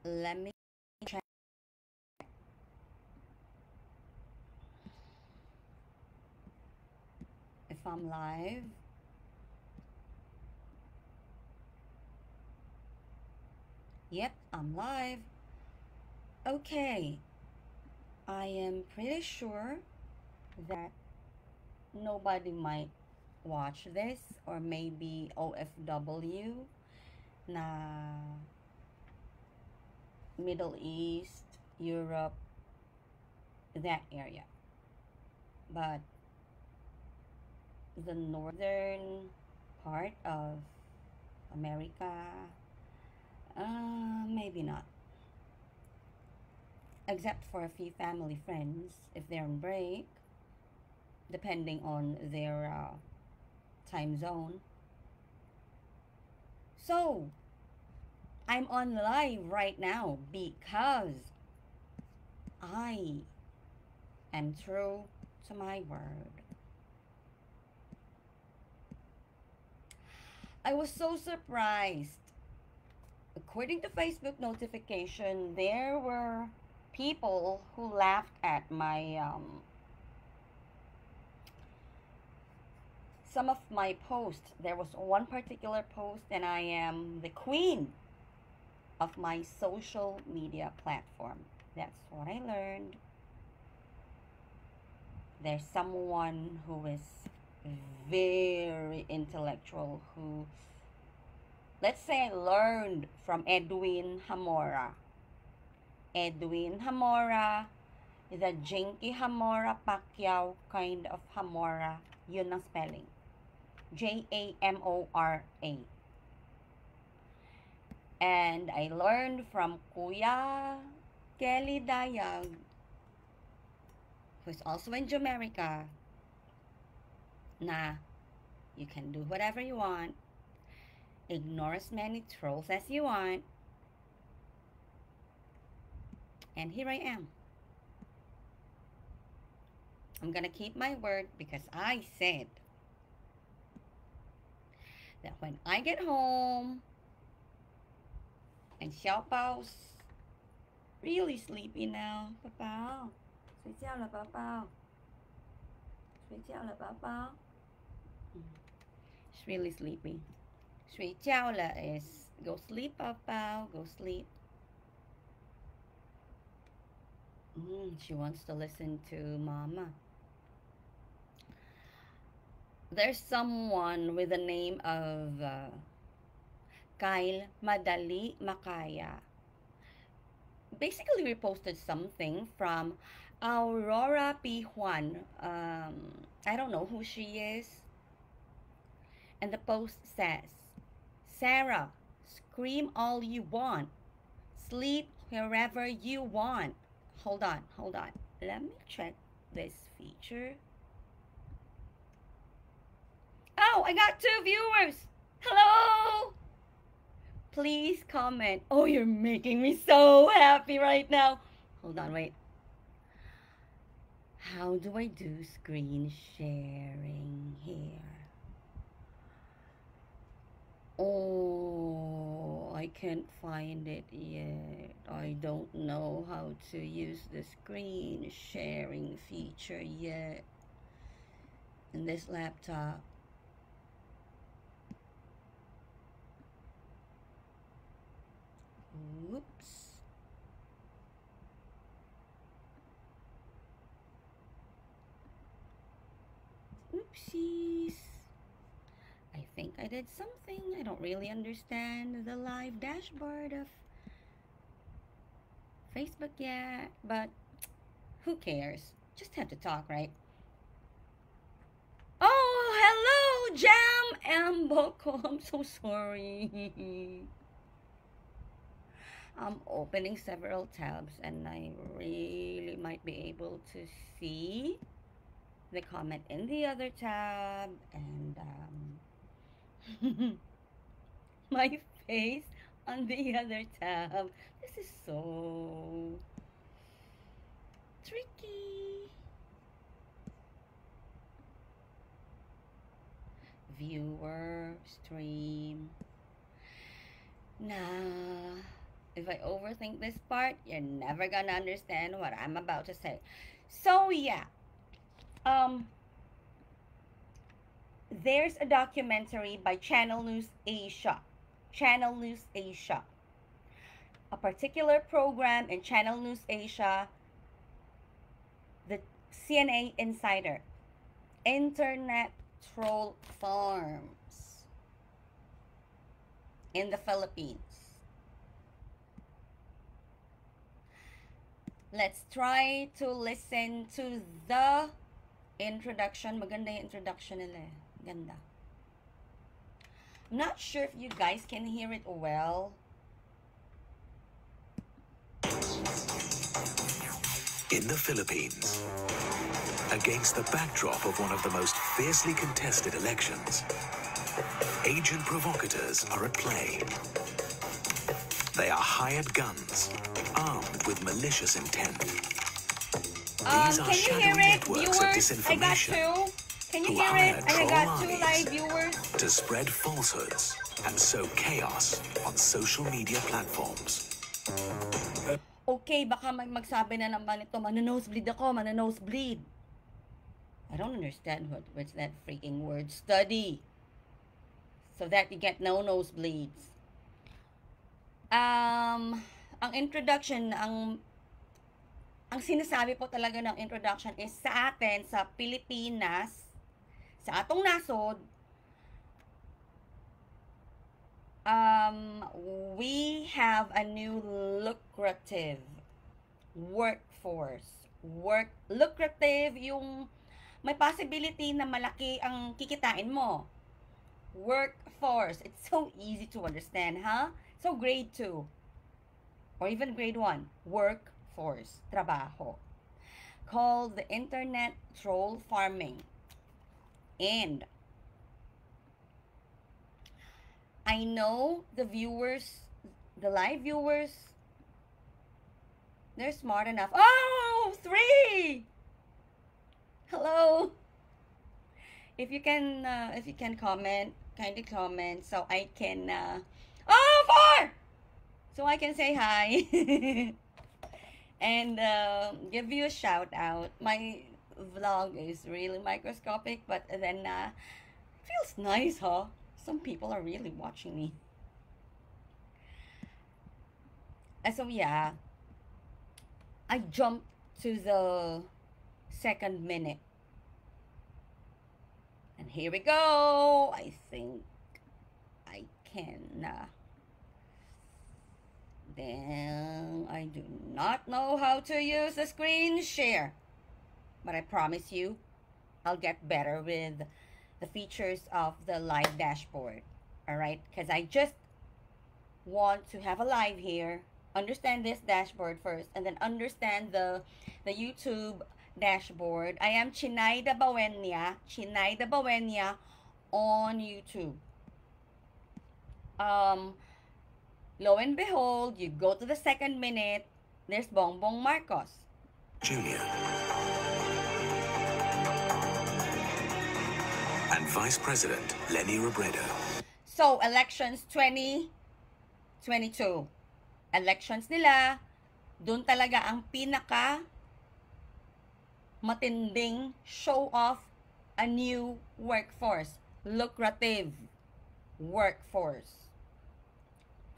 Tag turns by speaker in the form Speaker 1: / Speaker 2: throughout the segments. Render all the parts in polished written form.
Speaker 1: Let me check if I'm live. Yep, I'm live. Okay, I am pretty sure that nobody might watch this, or maybe OFW na Middle East, Europe, that area. But the northern part of America, maybe not. Except for a few family friends, if they're on break, depending on their time zone. So, I'm on live right now because I am true to my word. I was so surprised. According to Facebook notification, there were people who laughed at my some of my posts. There was one particular post, and I am the queen of my social media platform. That's what I learned. There's someone who is very intellectual who, let's say, I learned from Edwin Hamora. Edwin Hamora is a Jinky Hamora Pacquiao kind of Hamora. Yun ang spelling. Jamora. And I learned from Kuya Kelly Dayag, who's also in Jamaica, na you can do whatever you want, ignore as many trolls as you want, and here I am. I'm gonna keep my word because I said that when I get home and Xiaobao's really sleepy now. Papa, 睡觉了宝宝，睡觉了宝宝。She's really sleepy. 睡觉了 is go sleep, 宝宝, go sleep. She wants to listen to mama. There's someone with the name of Kyle Madali Makaya. Basically, we posted something from Aurora P. Juan. I don't know who she is. And the post says, Sarah, scream all you want. Sleep wherever you want. Hold on. Let me check this feature. Oh, I got 2 viewers. Hello. Please comment. Oh, you're making me so happy right now. Hold on, wait. How do I do screen sharing here? Oh, I can't find it yet. I don't know how to use the screen sharing feature yet in this laptop. Whoops. Oopsies. I think I did something. I don't really understand the live dashboard of Facebook yet, but who cares? Just have to talk, right? Oh, hello, Jam and Boko. I'm so sorry. I'm opening several tabs and I really might be able to see the comment in the other tab, and my face on the other tab. This is so tricky. Viewer, stream. Nah, If I overthink this part, you're never gonna understand what I'm about to say. So yeah, there's a documentary by Channel News Asia. Channel News Asia. A particular program in Channel News Asia, the CNA Insider, Internet Troll Farms in the Philippines. Let's try to listen to the introduction. Maganda yung introduction nila eh. Ganda. I'm not sure if you guys can hear it well.
Speaker 2: In the Philippines, against the backdrop of one of the most fiercely contested elections, agent provocateurs are at play. They are hired guns, armed with malicious intent. These are shadowy networks of disinformation
Speaker 1: Can you
Speaker 2: who
Speaker 1: hear
Speaker 2: hire
Speaker 1: it? I
Speaker 2: troll
Speaker 1: got 2
Speaker 2: armies
Speaker 1: live viewers.
Speaker 2: to spread falsehoods and sow chaos on social media platforms.
Speaker 1: Okay, baka magsabi na naman ito, mano-nosebleed ako, mano-nosebleed. I don't understand what's that freaking word. Study. So that you get no nosebleeds. Ang introduction, ang sinasabi po talaga ng introduction is sa atin, sa Pilipinas, sa atong nasod, we have a new lucrative workforce. Lucrative yung may possibility na malaki ang kikitain mo. Workforce. It's so easy to understand, huh? So grade 2 or even grade 1, workforce, trabaho, called the internet troll farming. And I know the viewers, the live viewers, they're smart enough. Oh, 3! Hello. If you can comment, kindly comment so I can. 4! So I can say hi and give you a shout out. My vlog is really microscopic, but then feels nice, huh? Some people are really watching me. So yeah, I jumped to the 2nd minute. And here we go. I think I can. Then I do not know how to use the screen share. But I promise you, I'll get better with the features of the live dashboard. Alright? Because I just want to have a live here. Understand this dashboard first. And then understand the YouTube dashboard. I am Chinaida Bawenya. Chinaida Bawenya on YouTube. Lo and behold, you go to the 2nd minute, there's Bongbong Marcos
Speaker 2: Jr. and Vice President Leni Robredo.
Speaker 1: So, elections 2022. Elections nila, dun talaga ang pinaka matinding show off a new workforce. Lucrative workforce.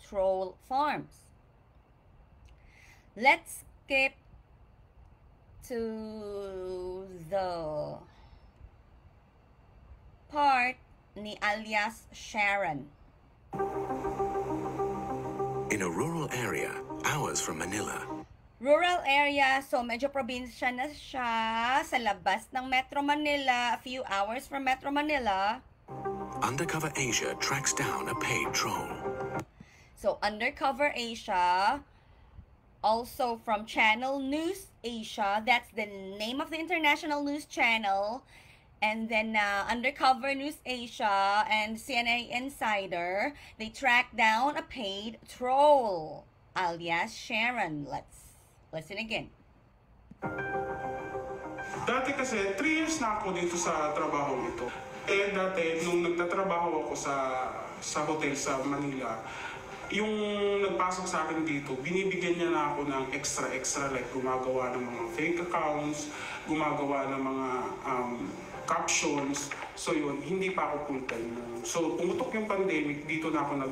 Speaker 1: Troll farms. Let's skip to the part ni alias Sharon.
Speaker 2: In a rural area, hours from Manila.
Speaker 1: Rural area, so medyo probinsya na siya, sa labas ng Metro Manila, a few hours from Metro Manila.
Speaker 2: Undercover Asia tracks down a paid troll.
Speaker 1: So, Undercover Asia, also from Channel News Asia, that's the name of the international news channel, and then Undercover News Asia and CNA Insider, they track down a paid troll, alias Sharon. Let's listen again.
Speaker 3: Dati kasi, 3 years na ako dito sa trabaho nito. Dati, nung nagtatrabaho ako sa hotel sa Manila, yung nagpasok sa akin dito, binibigyan niya na ako ng extra like gumagawa ng mga fake accounts, gumagawa ng mga captions. So yun, hindi pa ako full-time. So pumutok yung pandemic, dito na ako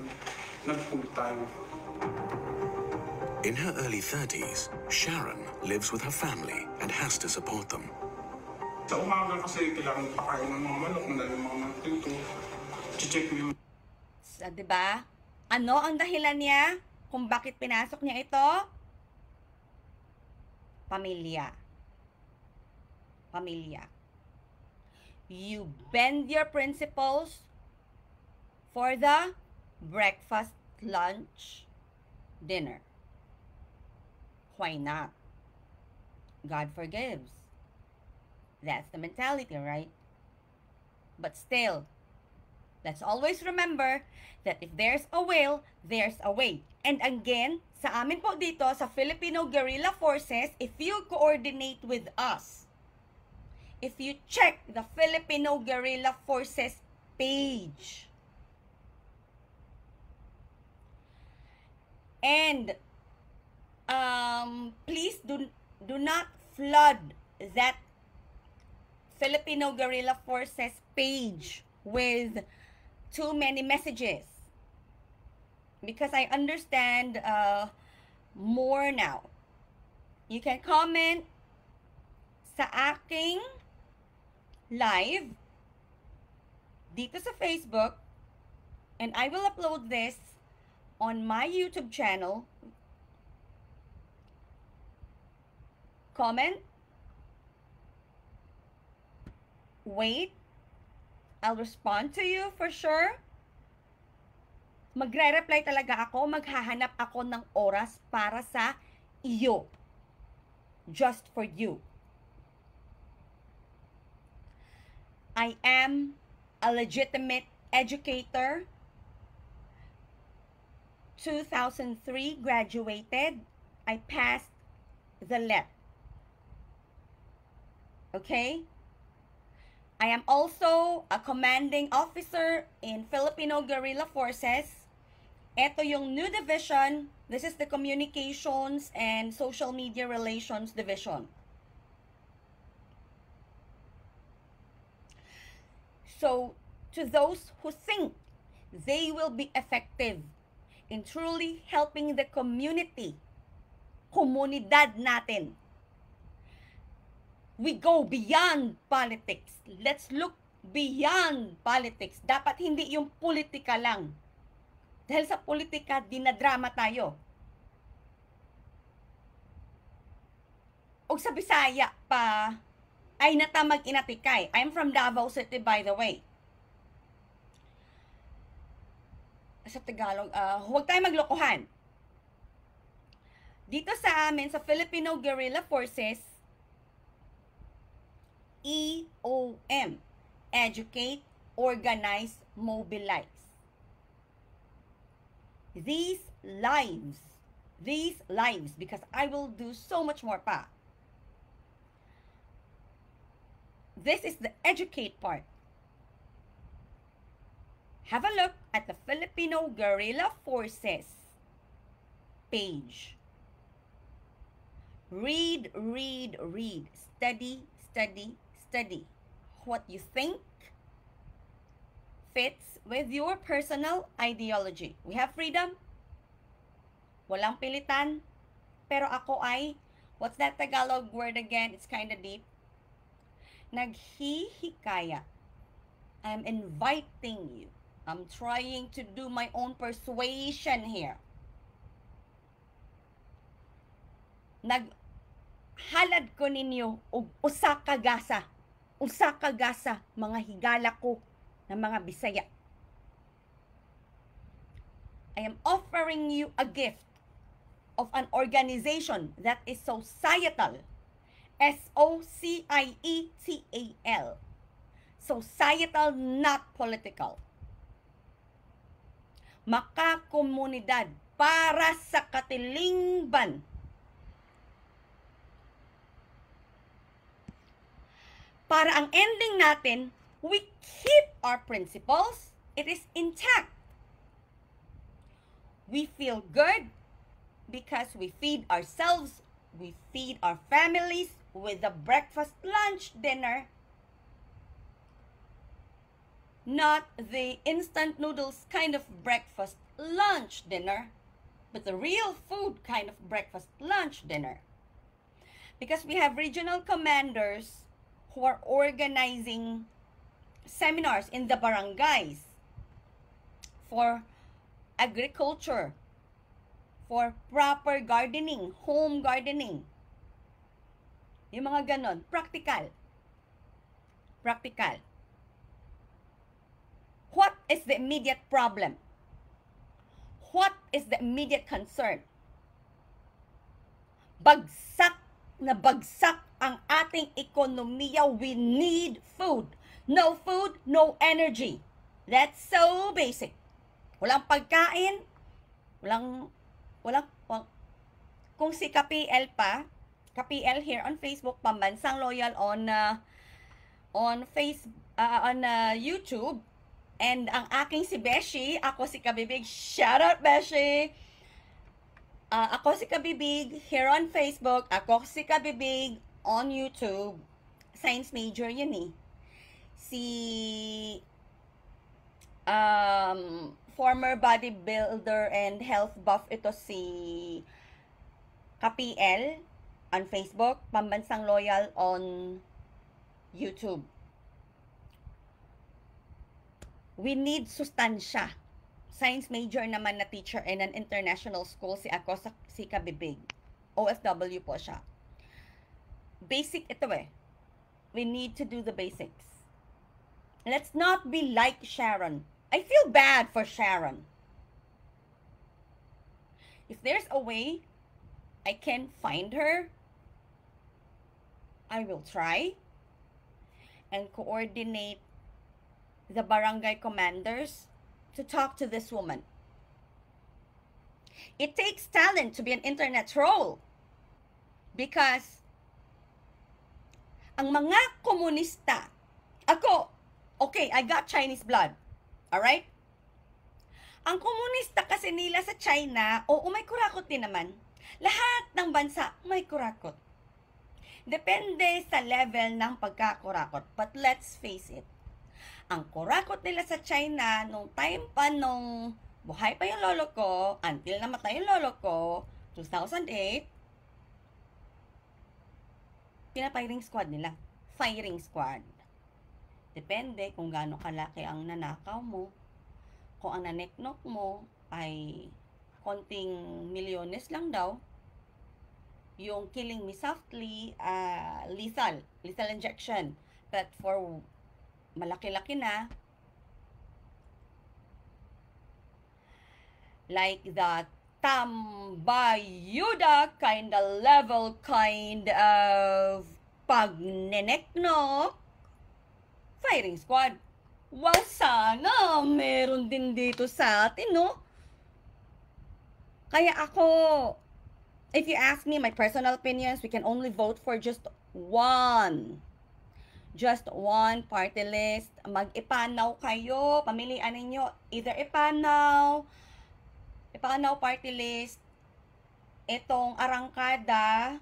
Speaker 3: nag-full-time.
Speaker 2: In her early 30s, Sharon lives with her family and has to support them.
Speaker 3: Sa umaga kasi kailangan pakain ng mga manok, na yung mga manok dito. Check mo yung...
Speaker 1: Diba? Ano ang dahilan niya kung bakit pinasok niya ito? Pamilya. Pamilya. You bend your principles for the breakfast, lunch, dinner. Why not? God forgives. That's the mentality, right? But still, let's always remember that if there's a will, there's a way. And again, sa amin po dito, sa Filipino Guerrilla Forces, if you coordinate with us, if you check the Filipino Guerrilla Forces page, and please do not flood that Filipino Guerrilla Forces page with too many messages, because I understand more now. You can comment sa aking live dito sa Facebook, and I will upload this on my YouTube channel. Comment. Wait. I'll respond to you for sure. Magre-reply talaga ako. Maghahanap ako ng oras para sa iyo. Just for you. I am a legitimate educator. 2003 graduated. I passed the LEP. Okay? I am also a commanding officer in Filipino Guerrilla Forces. Ito yung new division. This is the Communications and Social Media Relations Division. So, to those who think they will be effective in truly helping the community, komunidad natin, we go beyond politics. Let's look beyond politics. Dapat hindi yung politika lang. Dahil sa politika, dinadrama tayo. O sa Bisaya pa, ay natamag inatikay. I'm from Davao City, by the way. Sa Tagalog, huwag tayo maglokohan. Dito sa amin, sa Filipino Guerrilla Forces, EOM, Educate, Organize, Mobilize. These lives, because I will do so much more pa. This is the educate part. Have a look at the Filipino Guerrilla Forces page. Read. Study. What you think fits with your personal ideology. We have freedom. Walang pilitan. Pero ako ay, what's that Tagalog word again? It's kind of deep. Naghihikaya. I'm inviting you. I'm trying to do my own persuasion here. Naghalad ko ninyo og usa ka gasa mga higala ko na mga Bisaya. I am offering you a gift of an organization that is societal. SOCIETAL. Societal, not political. Makakomunidad para sa katilingban. Para ang ending natin, we keep our principles. It is intact. We feel good because we feed ourselves, we feed our families with a breakfast, lunch, dinner. Not the instant noodles kind of breakfast, lunch, dinner, but the real food kind of breakfast, lunch, dinner. Because we have regional commanders who are organizing seminars in the barangays for agriculture, for proper gardening, home gardening. Yung mga ganon, practical. Practical. What is the immediate problem? What is the immediate concern? Bagsak na bagsak ang ating ekonomiya. We need food. No food, no energy. That's so basic. Walang pagkain, walang, kung si KPL pa, KPL here on Facebook, Pambansang Loyal on YouTube, and ang aking si Beshi, ako si Kabibig, shout out Beshi! Ako si Kabibig here on Facebook, ako si Kabibig on YouTube, science major yun eh. Si former bodybuilder and health buff ito si KPL on Facebook, Pambansang Loyal on YouTube. We need sustansya. Science major naman na teacher in an international school si ako si Kabibig. OFW po siya. Basic ito eh. We need to do the basics. Let's not be like Sharon. I feel bad for Sharon. If there's a way I can find her, I will try and coordinate the barangay commanders to talk to this woman. It takes talent to be an internet troll because ang mga komunista, ako, okay, I got Chinese blood, alright? Ang komunista kasi nila sa China, oo, may kurakot din naman. Lahat ng bansa may kurakot. Depende sa level ng pagkakurakot. But let's face it, ang kurakot nila sa China nung time pa nung buhay pa yung lolo ko, until namatay yung lolo ko, 2008, pinapiring squad nila. Firing squad. Depende kung gaano kalaki ang nanakaw mo. Kung ang naneknok mo ay konting milyones lang daw, yung killing me softly, lethal injection. But for malaki-laki na, like the tambayuda kind of level, kind of pagneneknok, firing squad. Wow, sana meron din dito sa atin, no? Kaya ako, if you ask me my personal opinions, we can only vote for just one party list. Mag-ipanaw kayo, pamilian ninyo, either ipanaw party list, itong arangkada,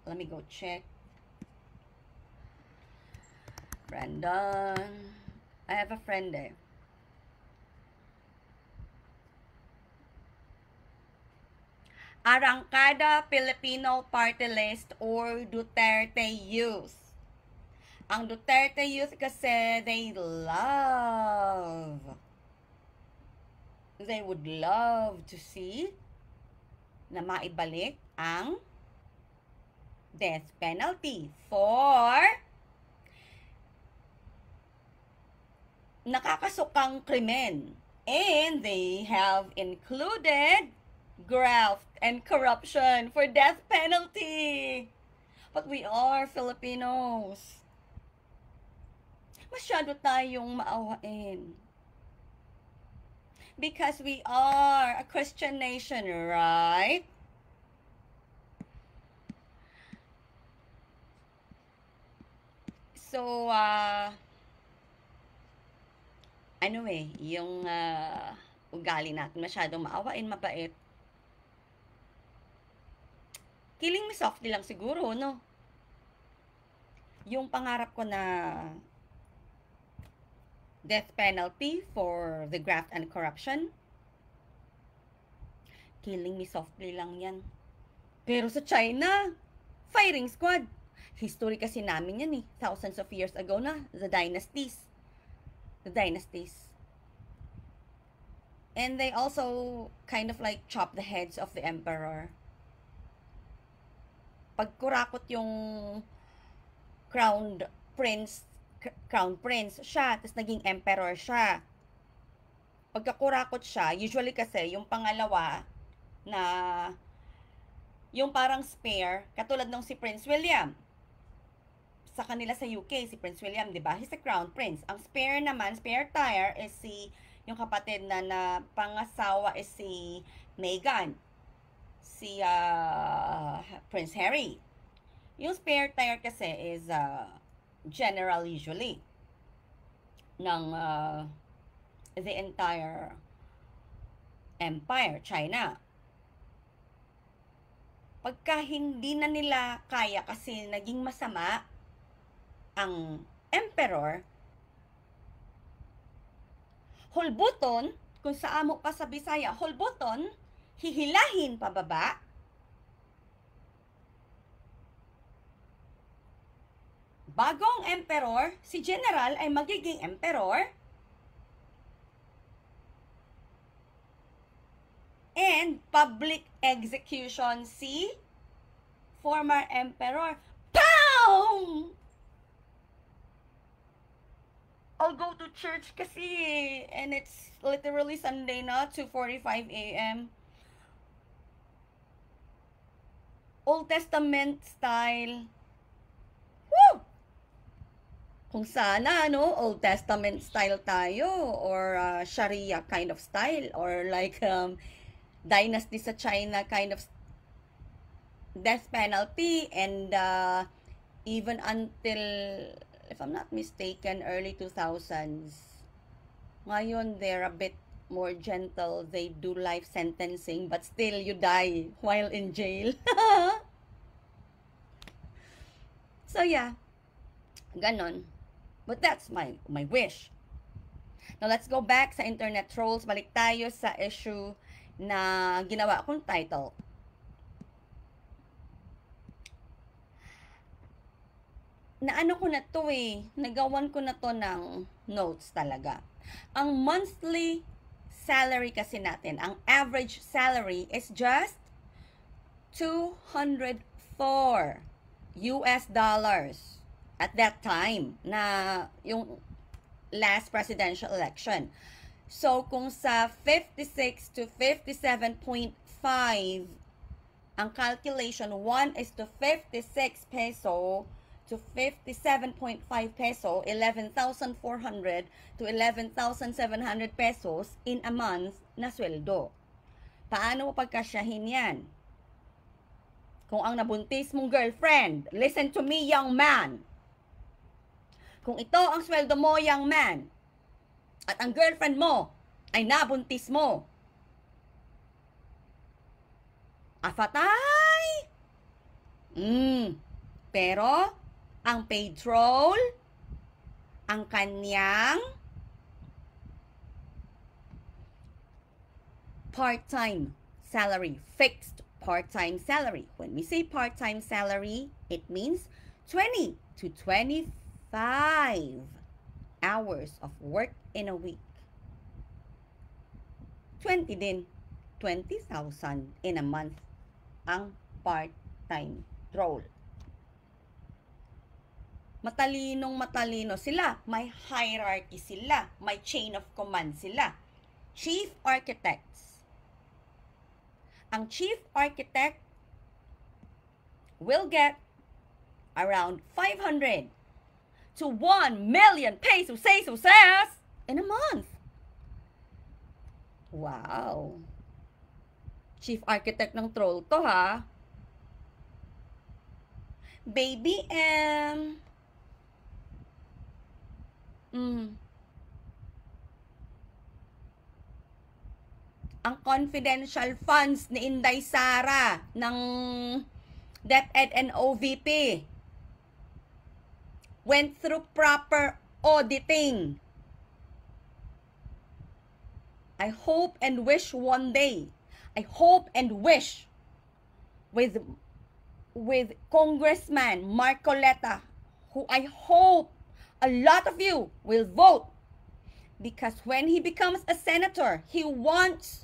Speaker 1: let me go check. Brandon, I have a friend there. Arangkada Filipino Party List or Duterte Youth. Ang Duterte Youth kasi they would love to see na maibalik ang death penalty for nakakasukang krimen. And they have included graft and corruption for death penalty. But we are Filipinos. Masyado tayong maawain. Because we are a Christian nation, right? So, yung ugali natin masyadong maawain, mabait. Killing me softly lang siguro, no? Yung pangarap ko na death penalty for the graft and corruption, killing me softly lang yan. Pero sa China, firing squad. History kasi namin yan eh. Thousands of years ago na. The dynasties. And they also kind of like chop the heads of the emperor. Pag kurakot yung crown prince siya, tapos naging emperor siya. Pagkakurakot siya, usually kasi yung pangalawa na yung parang spare, katulad ng si Prince William. Sa kanila sa UK, si Prince William, di ba? He's a crown prince. Ang spare naman, spare tire, is yung kapatid na pangasawa is si Meghan. Si Prince Harry. Yung spare tire kasi is general usually ng the entire empire, China. Pagka hindi na nila kaya kasi naging masama ang emperor, hulbuton, kung sa amo pa sa Bisaya, hulbuton, hihilahin pababa, bagong emperor, si general ay magiging emperor, and public execution si former emperor. Pow! I'll go to church kasi, and it's literally Sunday na, 2:45 a.m. Old Testament style. Woo! Kung sana, no, Old Testament style tayo, or Sharia kind of style, or like dynasty sa China kind of death penalty, and even until, if I'm not mistaken, early 2000s. Ngayon, they're a bit more gentle. They do life sentencing, but still you die while in jail. So yeah, ganon. But that's my wish. Now let's go back sa internet trolls. Balik tayo sa issue na ginawa kong title. Naano ko na to eh, nagawan ko na to ng notes talaga. Ang monthly salary kasi natin, ang average salary is just $204 at that time na yung last presidential election. So kung sa 56 to 57.5 ang calculation, 1 is to 56 peso to 57.5 peso, 11,400 to 11,700 pesos in a month na sweldo. Paano mo pagkasyahin yan? Kung ang nabuntis mong girlfriend, listen to me, young man. Kung ito ang sweldo mo, young man, at ang girlfriend mo ay nabuntis mo, afatay! Pero, ang paid troll, ang kanyang part-time salary, fixed part-time salary. When we say part-time salary, it means 20 to 25 hours of work in a week. 20 din, 20,000 in a month ang part-time troll. Matalino sila, may hierarchy sila, may chain of command sila. Chief architects. Ang chief architect will get around 500 to 1 million pesos in a month. Wow. Chief architect ng troll to, ha? Baby M. ang confidential funds ni Inday Sara ng DepEd and OVP went through proper auditing. I hope and wish one day, I hope and wish with Congressman Marcoleta, who I hope a lot of you will vote, because when he becomes a senator, he wants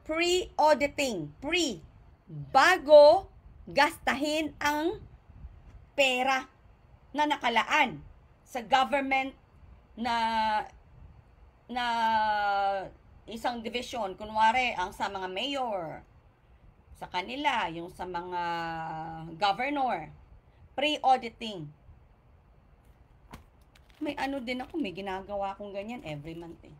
Speaker 1: pre-auditing, bago gastahin ang pera na nakalaan sa government na isang division. Kunwari, ang sa mga mayor, sa kanila, yung sa mga governor, pre-auditing. May ano din ako, may ginagawa akong ganyan every month eh.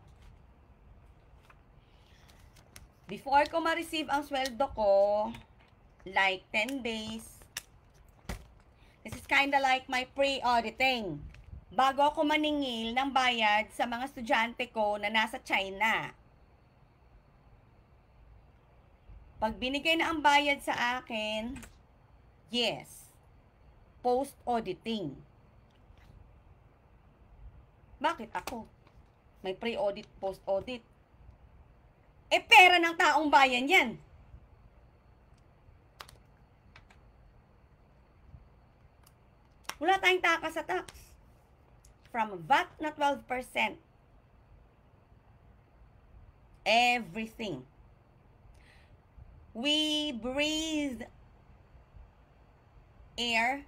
Speaker 1: Before ko ma-receive ang sweldo ko, like 10 days, this is kinda like my pre-auditing. Bago ako maningil ng bayad sa mga estudyante ko na nasa China. Pag binigay na ang bayad sa akin, yes, post-auditing. Bakit ako? May pre-audit, post-audit. Eh, pera ng taong bayan yan. Wala tayong takas sa tax. From VAT na 12%. Everything. We breathe air.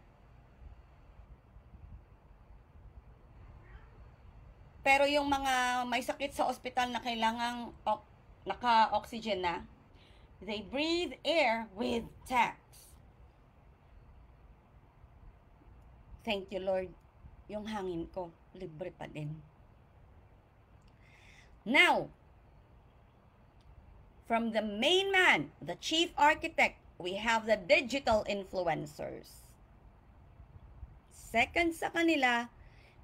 Speaker 1: Pero yung mga may sakit sa ospital na kailangang naka-oxygen na, they breathe air with tax. Thank you, Lord. Yung hangin ko, libre pa din. Now, from the main man, the chief architect, we have the digital influencers. Second sa kanila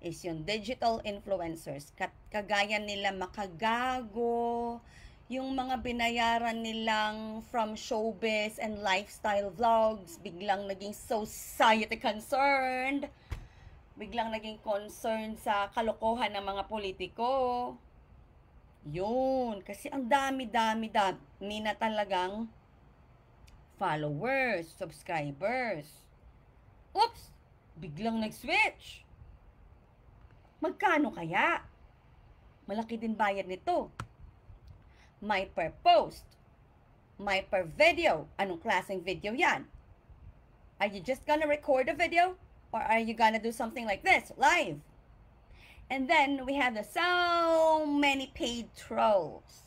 Speaker 1: is yung digital influencers. Kagaya nila Makagago, yung mga binayaran nilang from showbiz and lifestyle vlogs, biglang naging society concerned, biglang naging concerned sa kalokohan ng mga politiko. Yun, kasi ang dami na talagang followers, subscribers. Oops, biglang nag-switch. Magkano kaya? Malaki din bayad nito. May per post, may per video. Anong klaseng video yan? Are you just gonna record a video? Or are you gonna do something like this, live? And then, we have so many paid trolls.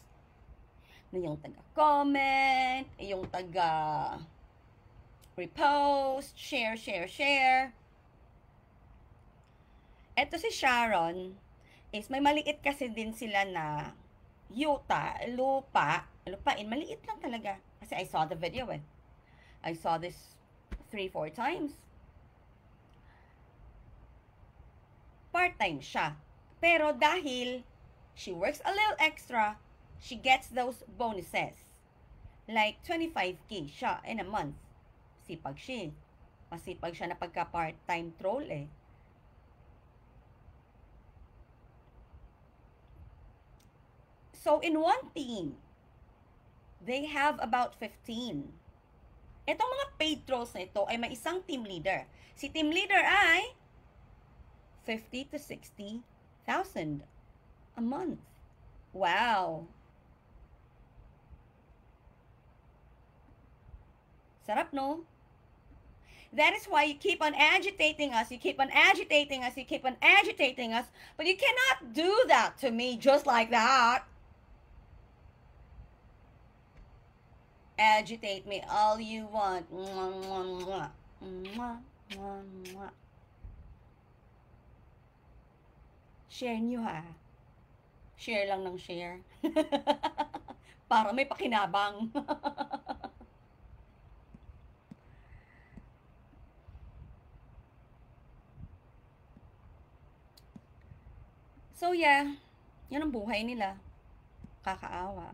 Speaker 1: Na yung taga-comment, yung taga-repost, share. Eto si Sharon, is may maliit kasi din sila na lupain, maliit lang talaga. Kasi I saw the video eh. I saw this 3-4 times. Part-time siya. Pero dahil she works a little extra, she gets those bonuses. Like 25K siya in a month. Sipag siya. Masipag siya na pagka part-time troll eh. So, in one team, they have about 15. Itong mga paid trolls na ito ay may isang team leader. Si team leader ay 50 to 60,000 a month. Wow! Sarap, no? That is why you keep on agitating us, but you cannot do that to me just like that. Agitate me all you want. Mwah, mwah, mwah. Mwah, mwah, mwah. Share nyo ha. Share lang ng share. Para may pakinabang. So yeah, yan ang buhay nila. Kakaawa.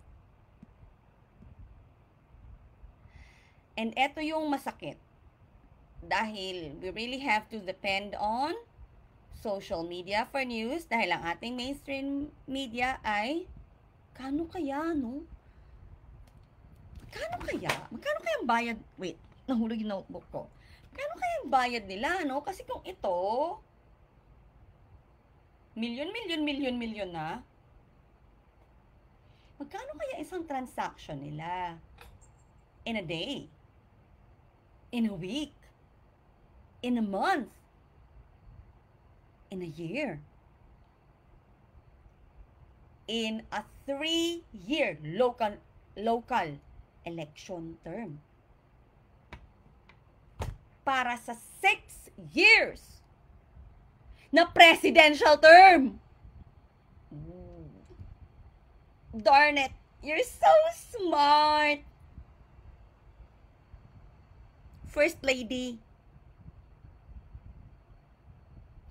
Speaker 1: And eto yung masakit. Dahil we really have to depend on social media for news dahil ang ating mainstream media ay kano kaya, no? Kano kaya? Magkano kaya ang bayad? Wait, nahulog yung notebook ko. Kano kaya ang bayad nila, no? Kasi kung ito, milyon na, magkano kaya isang transaction nila? In a day? In a week? In a month? In a year? In a 3-year local election term. Para sa 6 years na presidential term. Darn it, you're so smart. First Lady,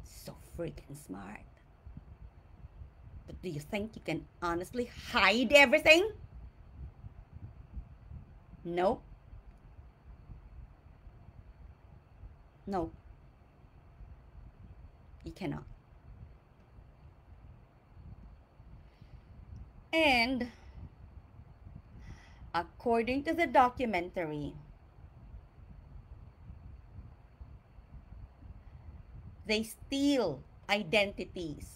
Speaker 1: so freaking smart. But do you think you can honestly hide everything? Nope. No. You cannot. And according to the documentary, they steal identities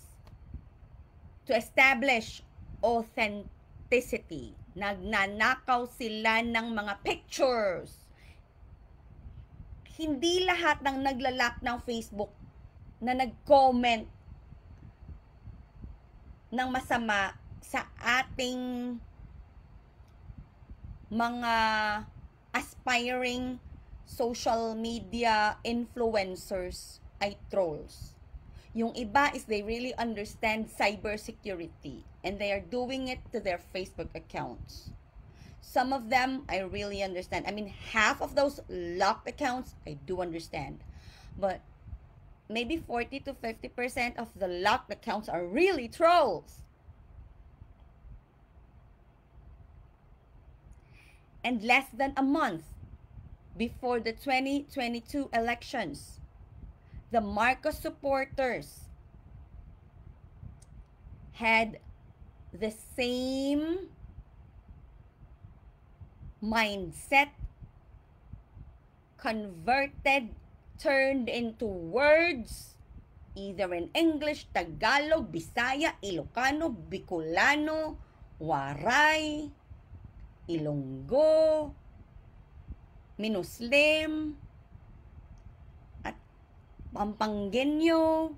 Speaker 1: to establish authenticity. Nagnanakaw sila ng mga pictures. Hindi lahat ng naglalak ng Facebook na nag-comment ng masama sa ating mga aspiring social media influencers ay trolls. Yung iba is they really understand cybersecurity and they are doing it to their Facebook accounts. Some of them I really understand. I mean, half of those locked accounts I do understand. But maybe 40 to 50% of the locked accounts are really trolls. And less than a month before the 2022 elections, the Marcos supporters had the same mindset converted, turned into words, either in English, Tagalog, Bisaya, Ilocano, Bicolano, Waray, Ilonggo, Minuslim, at Pampangueño,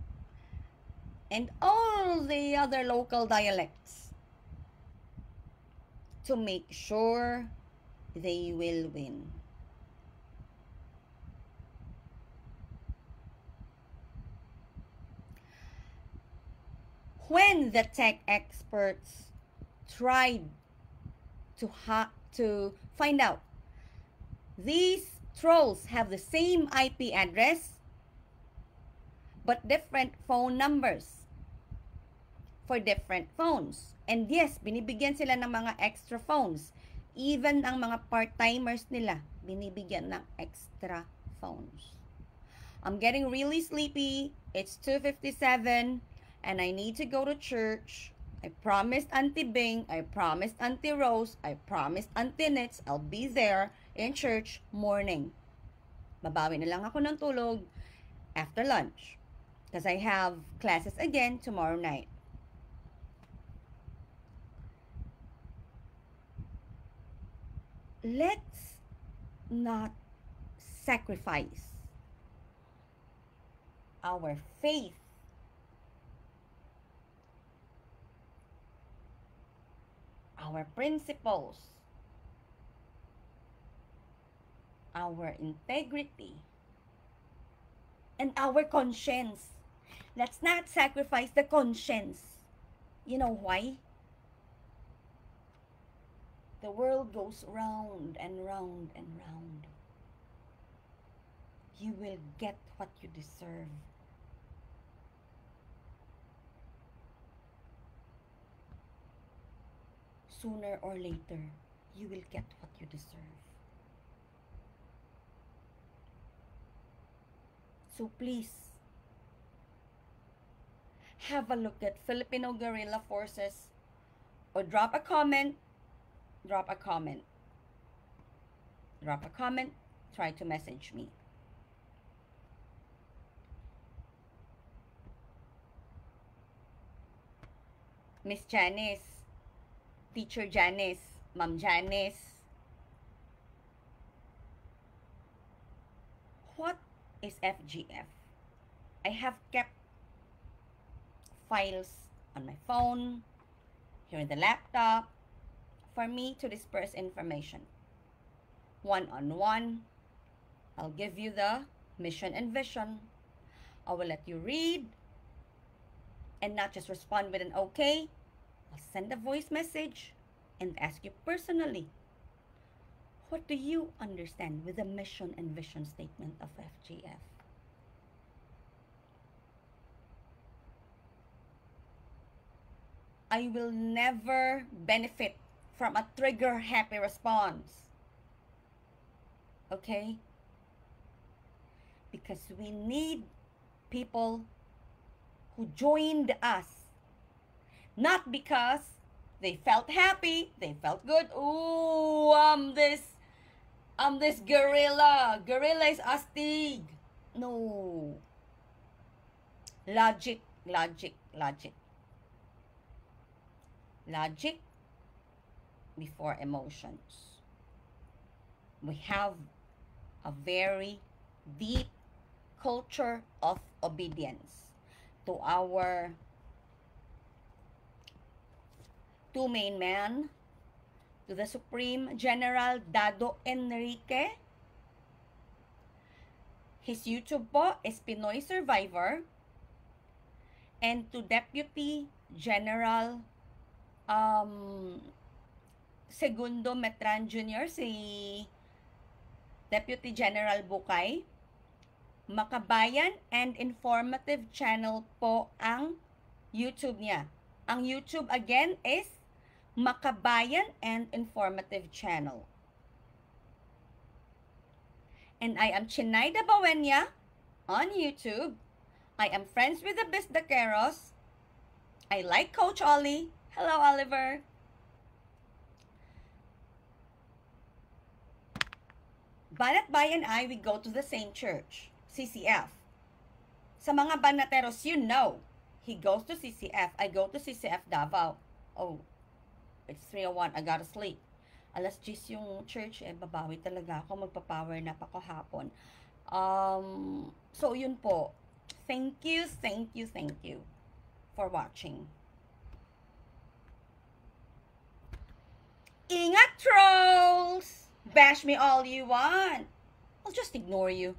Speaker 1: and all the other local dialects to make sure they will win. When the tech experts tried to find out these trolls have the same IP address but different phone numbers for different phones. And yes, binibigyan sila ng mga extra phones. Even ang mga part-timers nila, binibigyan ng extra phones. I'm getting really sleepy. It's 2:57 and I need to go to church. I promised Auntie Bing, I promised Auntie Rose, I promised Auntie Nitz, I'll be there in church morning. Babawi na lang ako ng tulog after lunch because I have classes again tomorrow night. Let's not sacrifice our faith, our principles, our integrity, and our conscience. Let's not sacrifice the conscience. You know why? The world goes round and round and round. You will get what you deserve. Sooner or later, you will get what you deserve. So please, have a look at Filipino Guerrilla Forces or drop a comment, drop a comment, drop a comment, try to message me. Miss Janice, Teacher Janice, Ma'am Janice, what is FGF? I have kept files on my phone, here in the laptop, for me to disperse information. One-on-one, I'll give you the mission and vision. I will let you read and not just respond with an okay. I'll send a voice message and ask you personally, what do you understand with the mission and vision statement of FGF? I will never benefit from a trigger-happy response. Okay? Because we need people who joined us. Not because they felt happy, they felt good. Ooh, this guerrilla. Guerrilla is astig. No. Logic. Logic before emotions. We have a very deep culture of obedience to our two main men, to the Supreme General Dado Enrique. His YouTube po is Pinoy Survivor. And to Deputy General Segundo Metran Jr., si Deputy General Bukay. Makabayan and Informative Channel po ang YouTube niya. Ang YouTube again is Makabayan and Informative Channel. And I am Chinaida Bawenya on YouTube. I am friends with the Bisdaqueros. I like Coach Ollie. Hello, Oliver. Banatbay and I, we go to the same church, CCF. Sa mga Banateros, you know, he goes to CCF. I go to CCF Davao. Oh, it's 3:01. I gotta sleep. Alas 10 yung church, babawi talaga ako. Magpa-power nap ako hapon. So, yun po. Thank you for watching. Ingat, trolls! Bash me all you want. I'll just ignore you.